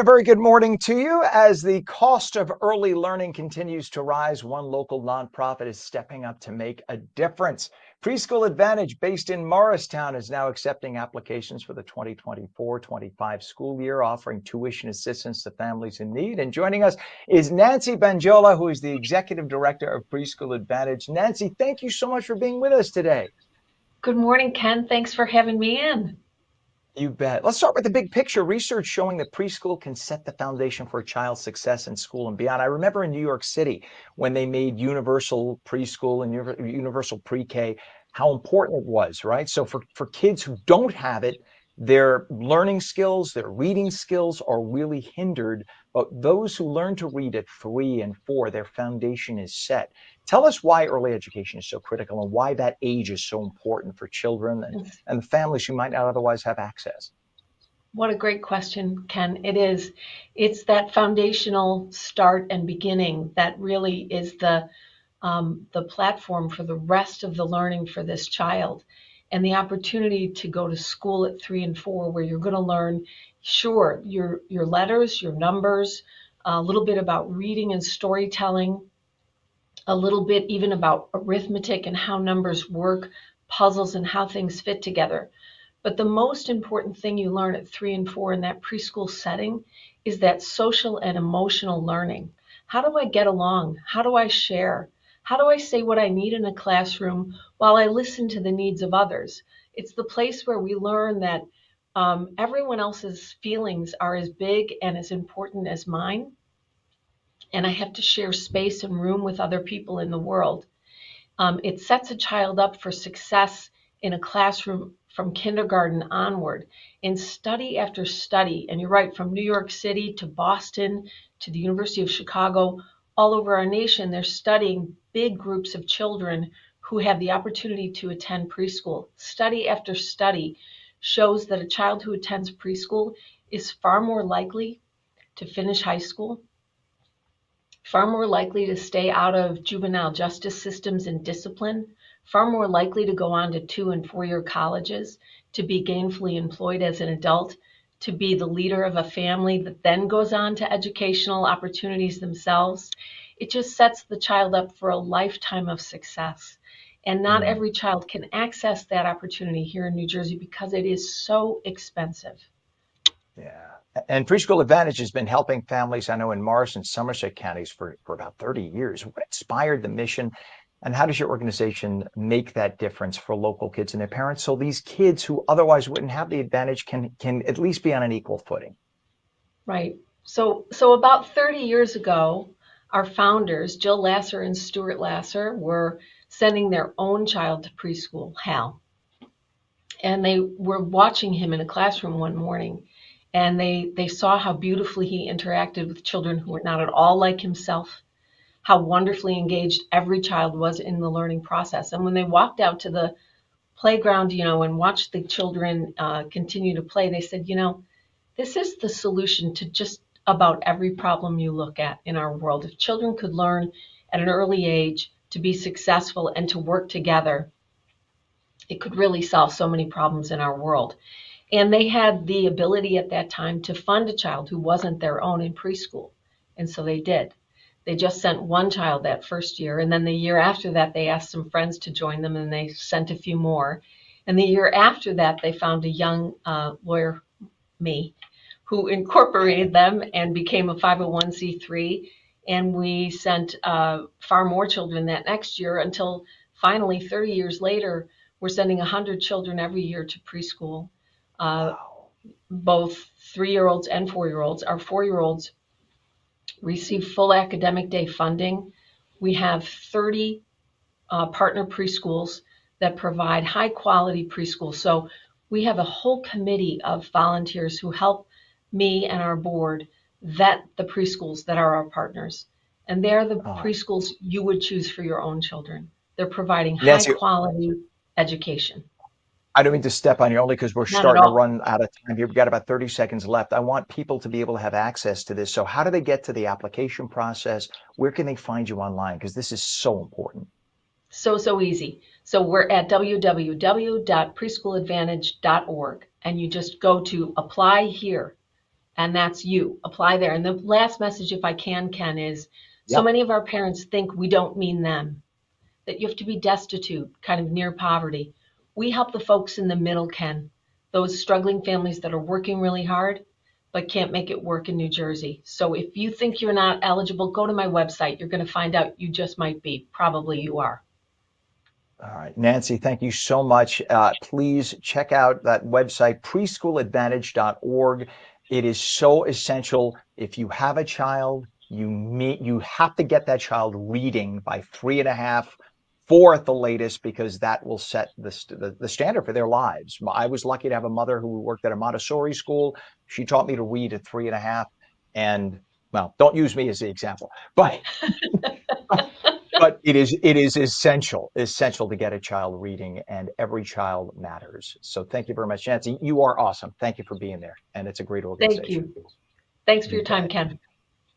A very good morning to you. As the cost of early learning continues to rise, one local nonprofit is stepping up to make a difference. Preschool Advantage, based in Morristown, is now accepting applications for the 2024-25 school year, offering tuition assistance to families in need. And joining us is Nancy Bangiola, who is the Executive Director of Preschool Advantage. Nancy, thank you so much for being with us today. Good morning, Ken. Thanks for having me in. You bet. Let's start with the big picture. Research showing that preschool can set the foundation for a child's success in school and beyond. I remember in New York City when they made universal preschool and universal pre-K, how important it was, right? So for kids who don't have it, their learning skills, their reading skills are really hindered. But those who learn to read at 3 and 4, their foundation is set. Tell us why early education is so critical and why that age is so important for children and the families who might not otherwise have access. What a great question, Ken. It is. It's that foundational start and beginning that really is the platform for the rest of the learning for this child. And the opportunity to go to school at 3 and 4, where you're going to learn, sure, your letters, your numbers, a little bit about reading and storytelling, a little bit even about arithmetic and how numbers work, puzzles and how things fit together. But the most important thing you learn at 3 and 4 in that preschool setting is that social and emotional learning. How do I get along? How do I share? How do I say what I need in a classroom while I listen to the needs of others? It's the place where we learn that everyone else's feelings are as big and as important as mine, and I have to share space and room with other people in the world. It sets a child up for success in a classroom from kindergarten onward, in study after study. And you're right, from New York City to Boston to the University of Chicago, all over our nation, they're studying big groups of children who have the opportunity to attend preschool. Study after study shows that a child who attends preschool is far more likely to finish high school, far more likely to stay out of juvenile justice systems and discipline, far more likely to go on to 2 and 4 year colleges, to be gainfully employed as an adult, to be the leader of a family that then goes on to educational opportunities themselves. It just sets the child up for a lifetime of success. And not every child can access that opportunity here in New Jersey because it is so expensive. Yeah. And Preschool Advantage has been helping families, I know, in Morris and Somerset counties for about 30 years. What inspired the mission, and how does your organization make that difference for local kids and their parents so these kids who otherwise wouldn't have the advantage can at least be on an equal footing? Right. So about 30 years ago, our founders, Jill Lasser and Stuart Lasser, were sending their own child to preschool, Hal. And they were watching him in a classroom one morning, and they saw how beautifully he interacted with children who were not at all like himself, how wonderfully engaged every child was in the learning process. And when they walked out to the playground, and watched the children continue to play, they said, this is the solution to just about every problem you look at in our world. If children could learn at an early age to be successful and to work together, it could really solve so many problems in our world. And they had the ability at that time to fund a child who wasn't their own in preschool. And so they did. They just sent one child that first year. And then the year after that, they asked some friends to join them, and they sent a few more. And the year after that, they found a young lawyer, me, who incorporated them and became a 501c3. And we sent far more children that next year until finally, 30 years later, we're sending 100 children every year to preschool, both 3-year-olds and 4-year-olds. Our 4-year-olds receive full academic day funding. We have 30 partner preschools that provide high quality preschools. So we have a whole committee of volunteers who help me and our board vet the preschools that are our partners. And they're the preschools you would choose for your own children. They're providing high quality education. I don't mean to step on you only because we're Not at starting to all. run out of time here. We've got about 30 seconds left. I want people to be able to have access to this. So how do they get to the application process? Where can they find you online? Because this is so important. So easy. So we're at www.preschooladvantage.org, and you just go to apply here. and that's you. Apply there. And the last message, if I can, Ken, is so Yep. many of our parents think we don't mean them, that you have to be destitute, kind of near poverty. We help the folks in the middle, Ken, those struggling families that are working really hard but can't make it work in New Jersey. So if you think you're not eligible, go to my website. You're going to find out you just might be. Probably you are. All right, Nancy, thank you so much. Please check out that website, preschooladvantage.org. It is so essential. If you have a child, you have to get that child reading by 3.5, 4 at the latest, because that will set the standard for their lives. I was lucky to have a mother who worked at a Montessori school. She taught me to read at 3.5, and well, don't use me as the example, but but it is essential to get a child reading, and every child matters. So thank you very much, Nancy. You are awesome. Thank you for being there, and it's a great Thank organization. you. Thanks for You your time, bet. Ken.